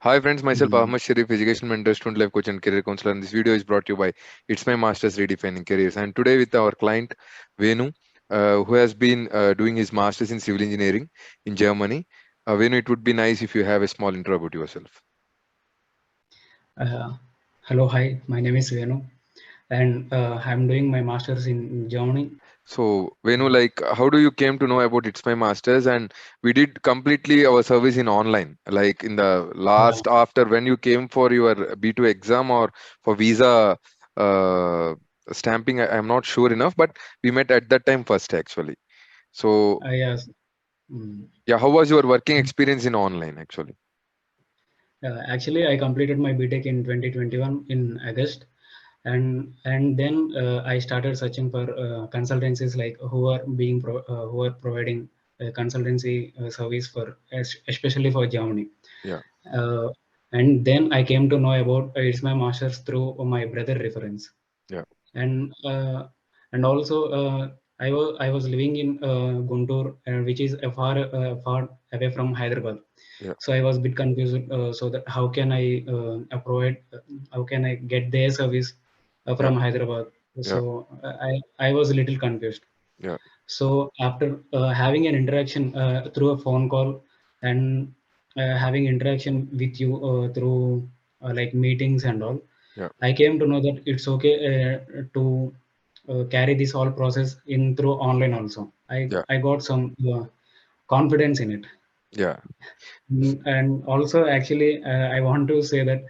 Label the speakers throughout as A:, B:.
A: Hi friends, myself
B: Mm.
A: Ahamed Shareef, education mentor, student life coach and career counselor. And this video is brought to you by It's My Masters Redefining Careers. And today with our client Venu, who has been doing his masters in civil engineering in Germany. Venu, it would be nice if you have a small intro about yourself.
B: Uh, Hello, hi. My name is Venu, and I'm doing my masters in Germany.
A: So Venu, like how do you came to know about It's My Masters? And we did completely our service in online, like in the
B: Yeah,
A: last after when you came for your B2 exam or for visa uh, stamping. I'm not sure enough, but we met at that time first actually. So
B: yes. Mm.
A: yeah, how was your working experience in online actually?
B: Actually, I completed my BTech in 2021 in August, and then I started searching for consultancies like who are providing consultancy service for especially for Germany.
A: Yeah,
B: Uh, and then I came to know about it's my masters through my brother reference.
A: yeah,
B: And and also I was living in Guntur, which is far away from Hyderabad.
A: yeah,
B: So I was a bit confused. So that how can I get their service
A: yeah,
B: from Hyderabad?
A: yeah,
B: So I was a little confused.
A: yeah,
B: So after having an interaction through a phone call and having interaction with you through like meetings and all,
A: yeah,
B: I came to know that it's okay to carry this whole process in through online also.
A: yeah,
B: I got some confidence in it.
A: yeah.
B: And also actually I want to say that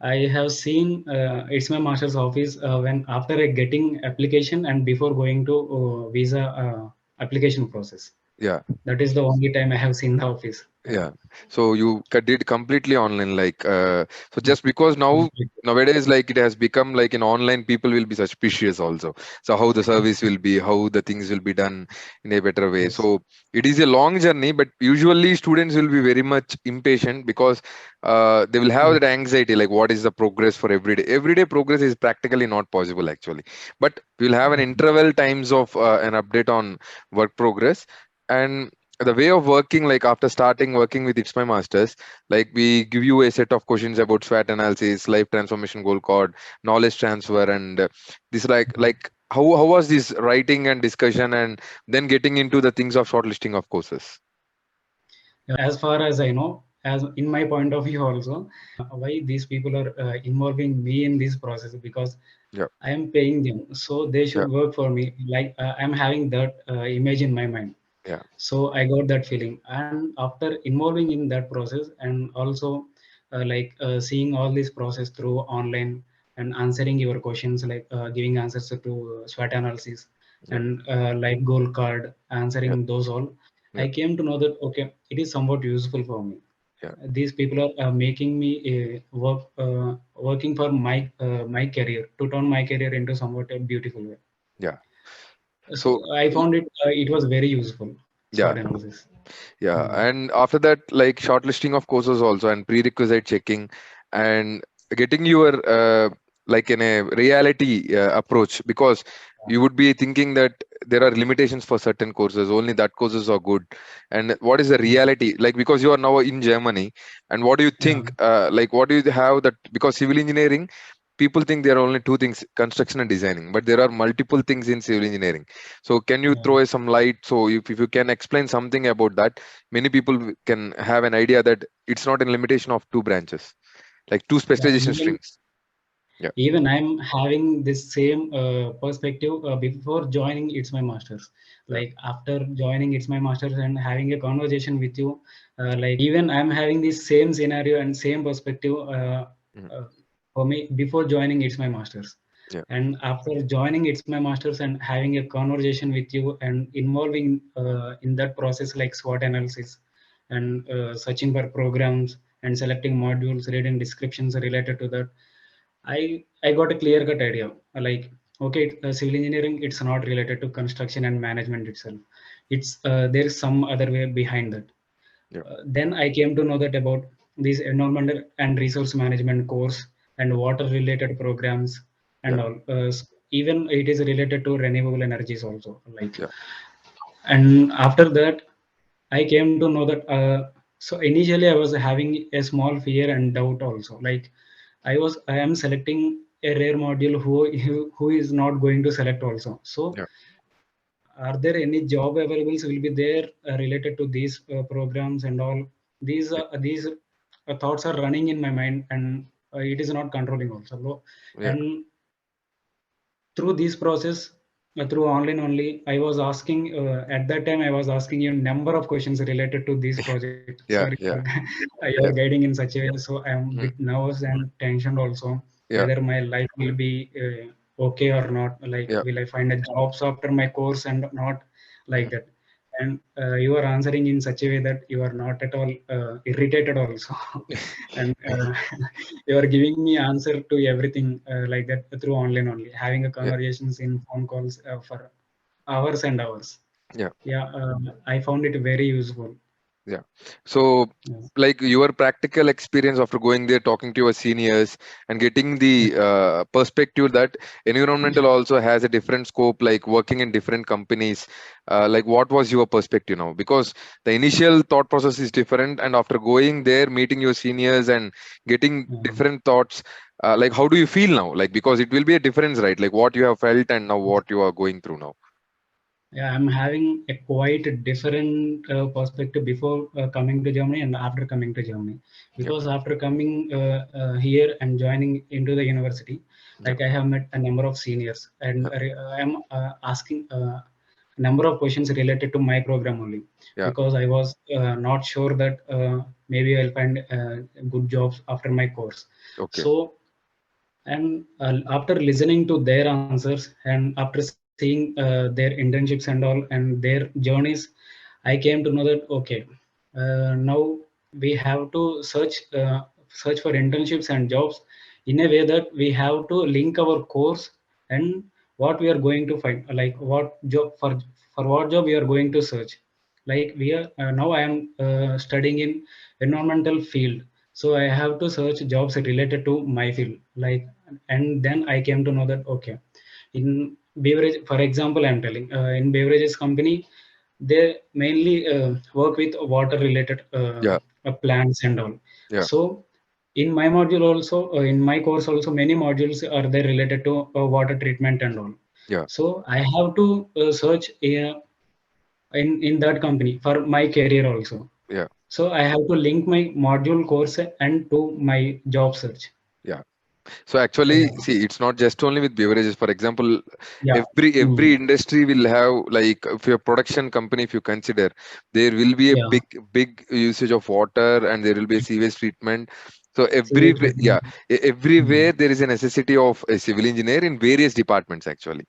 B: I have seen it's my master's office when after getting application and before going to visa application process.
A: Yeah.
B: That is the only time I have seen the office. Yeah.
A: Yeah. So you did completely online, like so just because now nowadays like it has become like in online people will be suspicious also. So how the service will be, how the things will be done in a better way.
B: Yes.
A: So it is a long journey, but usually students will be very much impatient because they will have
B: Mm.
A: that anxiety like what is the progress for every day. Everyday progress is practically not possible actually. But we'll have an interval times of an update on work progress. And the way of working, like after starting working with It's My Masters, like we give you a set of questions about SWOT analysis, life transformation goal card, knowledge transfer, and this like how was this writing and discussion and then getting into the things of shortlisting of courses?
B: As far as I know, as in my point of view also, why these people are involving me in this process, because
A: Yeah,
B: I am paying them, so they
A: yeah,
B: should work for me. Like I'm having that image in my mind.
A: yeah,
B: So I got that feeling, and after involving in that process, and also seeing all this process through online and answering your questions, like giving answers to SWOT analysis
A: yeah,
B: and like goal card,
A: yeah,
B: answering those all,
A: yeah,
B: I came to know that okay, it is somewhat useful for me.
A: yeah,
B: These people are making me working for my career, to turn my career into somewhat a beautiful way.
A: yeah.
B: So
A: So
B: I found it was very useful,
A: yeah,
B: SWOT analysis.
A: yeah,
B: Mm.
A: and after that, like shortlisting of courses also and prerequisite checking and getting your like in a reality approach, because you would be thinking that there are limitations for certain courses, only that courses are good. And what is the reality? Like because you are now in Germany, and what do you
B: Yeah,
A: think? Like what do you have that? Because civil engineering, people think there are only two things: construction and designing, but there are multiple things in civil engineering. So can you
B: yeah,
A: throw some light? So if you can explain something about that, many people can have an idea that it's not a limitation of two branches, like two
B: yeah.
A: specialization streams. Yeah,
B: Even I'm having this same perspective before joining It's My Masters.
A: yeah,
B: Like after joining It's My Masters and having a conversation with you, like even I'm having this same scenario and same perspective
A: mhm,
B: uh, for me before joining It's My Masters.
A: yeah,
B: And after joining It's My Masters and having a conversation with you and involving in that process like SWOT analysis and searching for programs and selecting modules, reading descriptions related to that, I got a clear cut idea. Like, okay, civil engineering, it's not related to construction and management itself. It's there is some other way behind that.
A: yeah,
B: Then I came to know that about these environmental and resource management course and water related programs and
A: yeah,
B: all. Even it is related to renewable energies also. Like,
A: yeah,
B: and after that, I came to know that. So initially I was having a small fear and doubt also. Like I am selecting a rare module who is not going to select also. So
A: Yeah,
B: are there any job availables will be there related to these programs and all?
A: yeah,
B: These thoughts are running in my mind, and it is not controlling also.
A: yeah,
B: And through this process, through online only, I was asking at that time I was asking you number of questions related to this project. Sorry
A: yeah,
B: for
A: yeah,
B: you are
A: yeah,
B: guiding in such a way, so I am
A: mhm,
B: bit nervous and tensioned also,
A: yeah,
B: whether my life will be okay or not, like
A: yeah,
B: will I find a jobs after my course and not, like
A: mhm,
B: that. And you are answering in such a way that you are not at all irritated also. And you are giving me answer to everything, like that, through online only, having a
A: yeah,
B: conversations in phone calls for hours and hours.
A: yeah.
B: Yeah, I found it very useful.
A: Yeah. So,
B: Yeah.
A: like your practical experience after going there, talking to your seniors, and getting the perspective that environmental also has a different scope, like working in different companies. Like, what was your perspective now? Because the initial thought process is different, and after going there, meeting your seniors and getting
B: Yeah.
A: different thoughts, like, how do you feel now? Like, because it will be a difference, right? Like, what you have felt and now what you are going through now.
B: Yeah, I'm having a quite different perspective before coming to Germany and after coming to Germany.
A: Yeah.
B: Because after coming here and joining into the university,
A: Yeah.
B: like I have met a number of seniors, and
A: Yeah.
B: I'm asking a number of questions related to my program only,
A: Yeah.
B: because I was not sure that maybe I'll find good jobs after my course.
A: Okay.
B: So, and after listening to their answers and after seeing their internships and all and their journeys, I came to know that okay, now we have to search for internships and jobs in a way that we have to link our course and what we are going to find, like what job for what job we are going to search. Like we are now I am studying in environmental field, so I have to search jobs related to my field. Like, and then I came to know that okay, in beverage, for example, I'm telling in beverages company, they mainly work with water related
A: Yeah.
B: plants and all.
A: Yeah.
B: So in my module also, in my course also, many modules are there related to water treatment and all.
A: Yeah.
B: So I have to search in that company for my career also.
A: Yeah.
B: So I have to link my module course and to my job search.
A: Yeah. So actually,
B: Yeah.
A: see, it's not just only with beverages. For example,
B: Yeah.
A: every
B: Mm.
A: industry will have, like, if you're a production company, if you consider, there will be a
B: Yeah.
A: big usage of water, and there will be a sewage treatment. So
B: Sewage treatment.
A: yeah,
B: Mm.
A: everywhere there is a necessity of a civil engineer in various departments actually.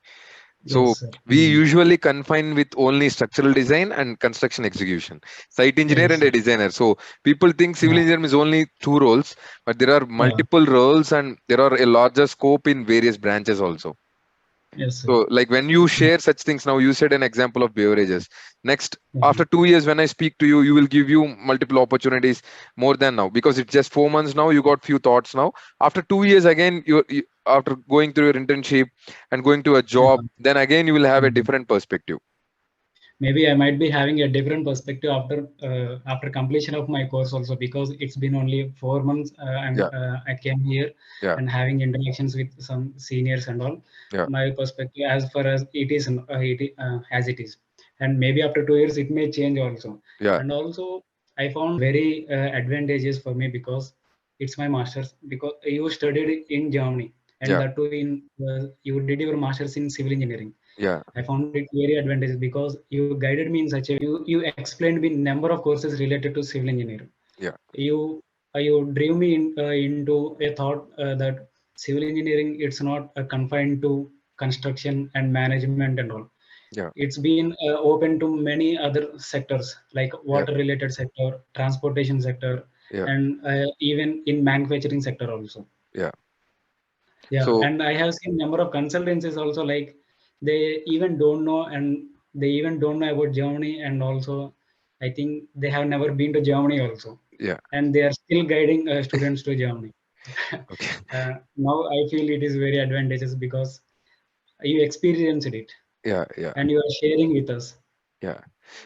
A: So
B: Yes, sir.
A: we
B: Mm.
A: usually confine with only structural design and construction execution, site engineer
B: Yes,
A: and a
B: sir.
A: designer. So people think civil
B: Yeah.
A: engineer is only two roles, but there are
B: Yeah.
A: multiple roles and there are a larger scope in various branches also.
B: Yes, sir.
A: So, like when you share such things, now you said an example of beverages. Next,
B: Yeah.
A: after 2 years, when I speak to you, you will give you multiple opportunities more than now because it's just 4 months now. You got few thoughts now. After 2 years, again, after going through your internship and going to a job,
B: Yeah.
A: then again you will have a
B: Mm.
A: different perspective.
B: Maybe I might be having a different perspective after completion of my course also, because it's been only 4 months.
A: Yeah,
B: I came here
A: yeah,
B: and having interactions with some seniors and all.
A: yeah,
B: My perspective, as far as it is, as it is, and maybe after 2 years it may change also.
A: yeah,
B: And also, I found very advantageous for me because it's my master's. Because you studied in Germany, and
A: yeah,
B: that too in you did your master's in civil engineering.
A: yeah,
B: I found it very advantageous because you guided me in such a way. You explained me number of courses related to civil engineering.
A: yeah,
B: You drew me into a thought that civil engineering, it's not confined to construction and management and all.
A: yeah,
B: It's been open to many other sectors like
A: yeah,
B: water related sector, transportation sector,
A: yeah,
B: and even in manufacturing sector also.
A: yeah.
B: Yeah,
A: So,
B: and I have seen number of consultancies also, like they even don't know, and they even don't know about Germany, and also I think they have never been to Germany also,
A: yeah,
B: and they are still guiding students to Germany.
A: okay,
B: Now I feel it is very advantageous because you experienced it
A: yeah, yeah,
B: and you are sharing with us.
A: yeah.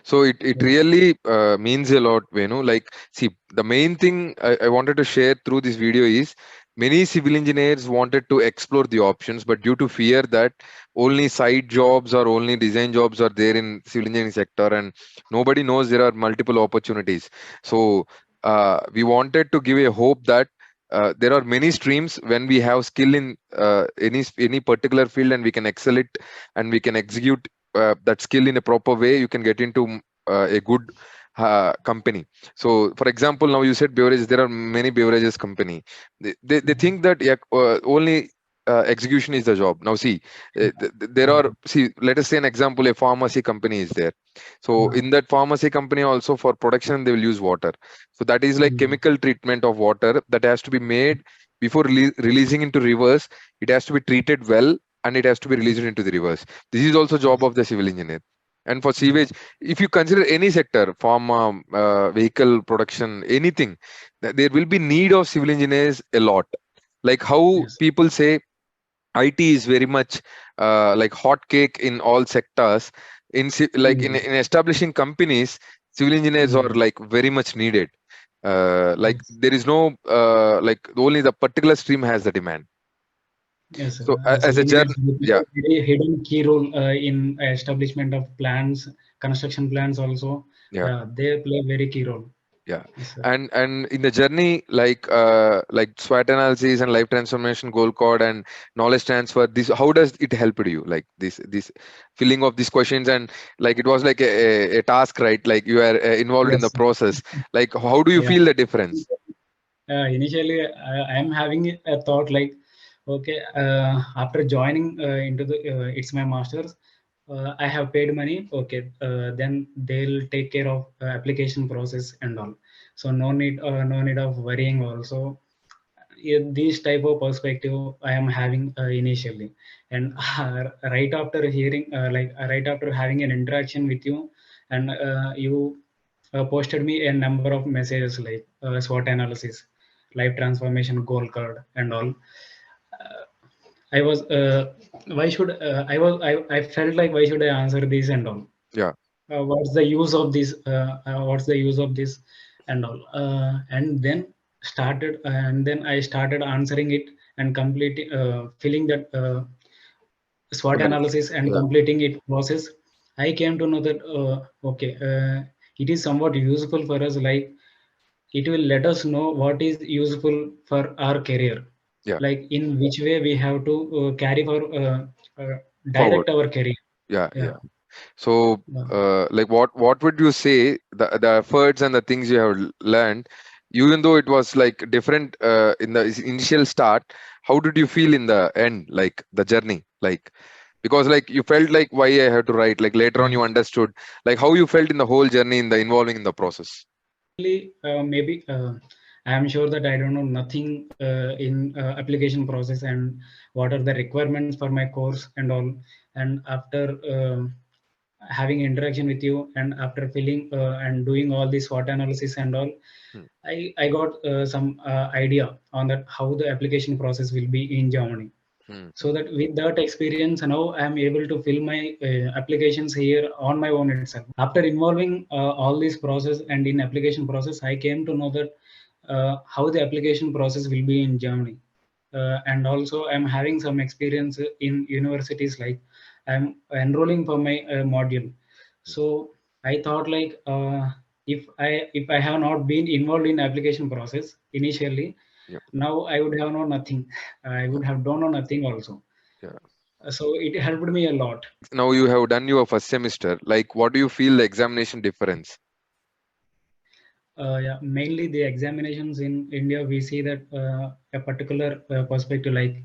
A: So it
B: Yeah.
A: really means a lot, Venu. Like, see, the main thing I wanted to share through this video is many civil engineers wanted to explore the options, but due to fear that only side jobs or only design jobs are there in civil engineering sector, and nobody knows there are multiple opportunities. So we wanted to give a hope that there are many streams when we have skill in any particular field, and we can excel it, and we can execute that skill in a proper way. You can get into a good company. So for example, now you said beverages, there are many beverages company. They think that, yeah, only execution is the job. Now see, there
B: Yeah.
A: are, see, let us say an example, a pharmacy company is there. So
B: Yeah.
A: in that pharmacy company also, for production they will use water. So that is like
B: Mm.
A: chemical treatment of water that has to be made before releasing into rivers. It has to be treated well, and it has to be released into the rivers. This is also job
B: Yes.
A: of the civil engineer. And for
B: Yeah.
A: sewage, if you consider any sector, pharma, vehicle production, anything, there will be need of civil engineers a lot. Like how
B: Yes.
A: people say IT is very much like hot cake in all sectors. Like
B: Mm.
A: in establishing companies, civil engineers are
B: Mm.
A: like very much needed. Like
B: Yes.
A: there is no like only the particular stream has the demand.
B: Yes,
A: So as
B: civil
A: a
B: engineers
A: journal,
B: they play
A: yeah,
B: a very hidden key role in establishment of plans, construction plans also.
A: yeah.
B: They play a very key role.
A: Yeah,
B: Yes, sir.
A: and in the journey, like SWOT analysis and life transformation goal code and knowledge transfer, this, how does it help you? Like this filling of these questions, and like it was like a task, right? Like you are involved in the
B: Yes.
A: process. Like how do you
B: Yeah.
A: feel the difference?
B: Initially, I am having a thought like, okay, after joining into the it's my masters, I have paid money. Okay, then they'll take care of application process and all. So no need of worrying. Also, yeah, this type of perspective I am having initially, and right after hearing, right after having an interaction with you, and you posted me a number of messages like SWOT analysis, life transformation goal card, and all. Uh, I was why should I felt like why should I answer this and all?
A: Yeah,
B: What's the use of this? What's the use of this and all? And then I started answering it and completing, filling that SWOT
A: analysis.
B: analysis and
A: Yeah,
B: completing it process. I came to know that okay, it is somewhat useful for us. Like it will let us know what is useful for our career,
A: yeah,
B: like in which way we have to carry for
A: forward.
B: direct our career.
A: Yeah,
B: Yeah.
A: yeah. So,
B: Yeah.
A: like, what would you say the efforts and the things you have learned, even though it was like different in the initial start, how did you feel in the end, like the journey, like because like you felt like why I have to write, like later on you understood, like how you felt in the whole journey in the involving in the process.
B: Maybe I am sure that I don't know nothing in application process and what are the requirements for my course and all. And after having interaction with you and after filling and doing all this SWOT analysis and all,
A: Hmm,
B: I got some idea on that how the application process will be in Germany.
A: hmm,
B: So that with that experience now I am able to fill my applications here on my own itself. After involving all this process and in application process, I came to know that how the application process will be in Germany. And also I'm having some experience in universities, like I'm enrolling for my module.
A: hmm.
B: So I thought like if I have not been involved in application process initially,
A: Yeah,
B: now I would have known nothing. I would have done nothing also.
A: yeah.
B: So it helped me a lot.
A: Now you have done your first semester, like what do you feel the examination difference?
B: Yeah, mainly the examinations in India, we see that a particular perspective, like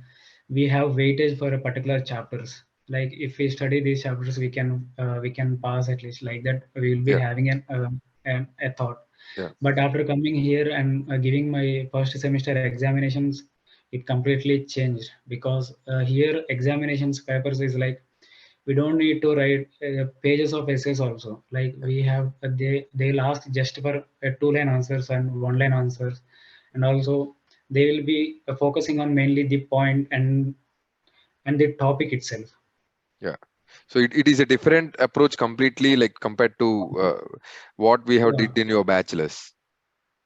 B: we have weightage for a particular chapters. Like if we study these chapters, we can pass at least like that. We will be
A: Yeah,
B: having a thought.
A: yeah,
B: But after coming here and giving my first semester examinations, it completely changed because here examinations papers is like we don't need to write pages of essays also. Like
A: yeah,
B: we have they'll ask just for 2 line answers and 1 line answers, and also they will be focusing on mainly the point and the topic itself.
A: yeah. So it is a different approach completely, like compared to what we have
B: Yeah.
A: did in your bachelor's.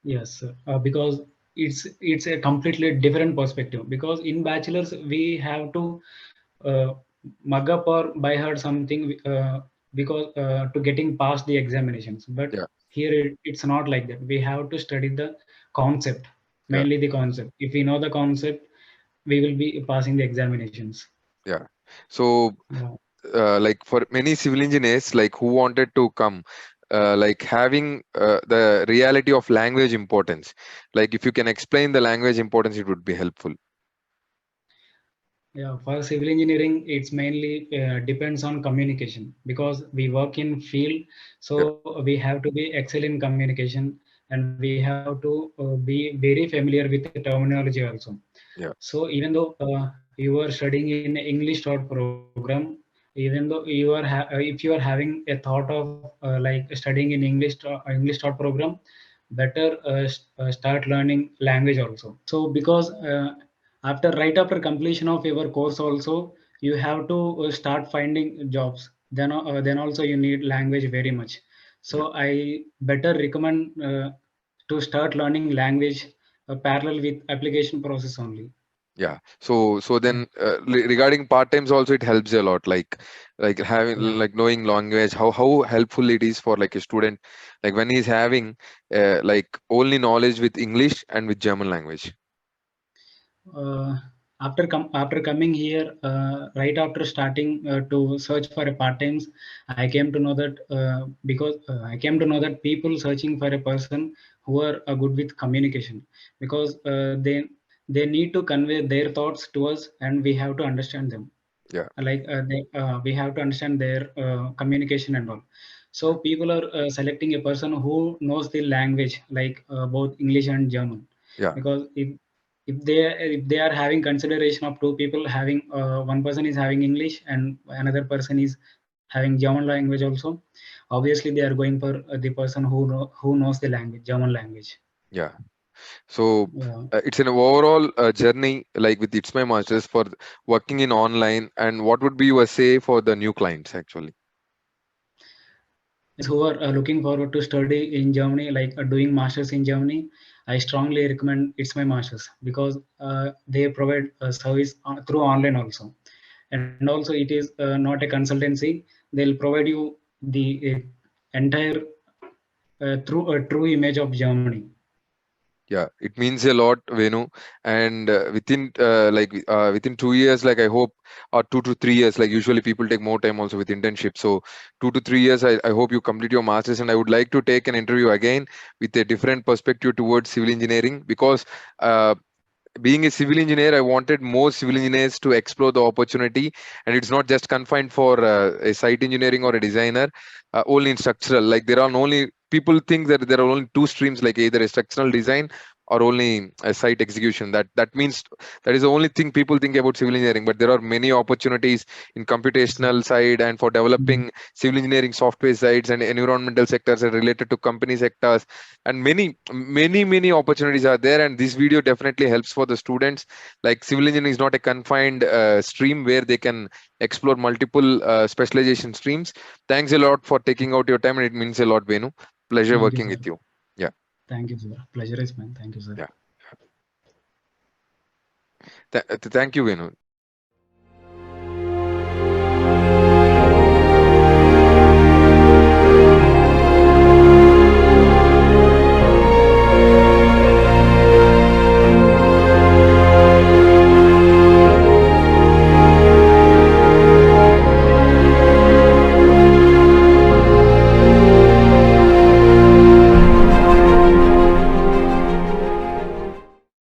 B: Yes, because it's a completely different perspective. Because in bachelor's we have to uh, mug up or by heart something because to getting past the examinations. But
A: Yeah,
B: here it's not like that. We have to study the concept,
A: yeah,
B: mainly the concept. If we know the concept, we will be passing the examinations.
A: yeah. So
B: Yeah.
A: like for many civil engineers like who wanted to come, like having the reality of language importance, like if you can explain the language importance, it would be helpful.
B: Yeah, for civil engineering, it's mainly depends on communication because we work in field,
A: Yeah,
B: so we have to be excellent in communication and we have to be very familiar with the terminology also. So
A: yeah,
B: even though you are studying in English thought program, even though if you are having a thought of like studying in English thought program, better start learning language also. So because after right after completion of your course also you have to start finding jobs. Then also you need language very much.
A: yeah,
B: So I better recommend to start learning language parallel with application process only.
A: yeah. So
B: Yeah,
A: then regarding part times also it helps a lot, like having
B: yeah.
A: like knowing language, how helpful it is for like a student, like when he's having like only knowledge with English and with German language.
B: uh, after coming here, right after starting to search for a part times, I came to know that because I came to know that people searching for a person who are good with communication, because they need to convey their thoughts to us and we have to understand them.
A: Yeah,
B: We have to understand their communication and all. So
A: yeah,
B: people are selecting a person who knows the language like both English and German,
A: yeah,
B: because if they are having consideration of two people having one person is having English and another person is having German language also, obviously they are going for the person who knows the language, German language.
A: yeah. So
B: Yeah.
A: it's an overall journey, like with It's My Masters for working in online. And what would be your say for the new clients actually?
B: Yes, who are looking forward to study in Germany, like doing masters in Germany, I strongly recommend It's My Masters because they provide a service through online also, and also it is not a consultancy. They'll provide you the entire through a true image of Germany.
A: Yeah, it means a lot, Venu. And within 2 years, like I hope, or 2 to 3 years, like usually people take more time also with internship. So 2 to 3 years, I hope you complete your masters. And I would like to take an interview again with a different perspective towards civil engineering, because uh, being a civil engineer, I wanted more civil engineers to explore the opportunity, and it's not just confined for a site engineering or a designer, only in structural. Like there are only people think that there are only two streams, like either a structural design or only a site execution. That means that is the only thing people think about civil engineering. But there are many opportunities in computational side and for
B: Mhm.
A: developing civil engineering software sites and environmental sectors and related to company sectors, and many opportunities are there. And this video definitely helps for the students. Like civil engineering is not a confined stream where they can explore multiple specialization streams. Thanks a lot for taking out your time, and it means a lot, Venu. Pleasure
B: Thank you,
A: working
B: sir.
A: with you. Yeah,
B: Thank you, sir. Pleasure is mine. Thank you, sir.
A: yeah. Thank you, Venu.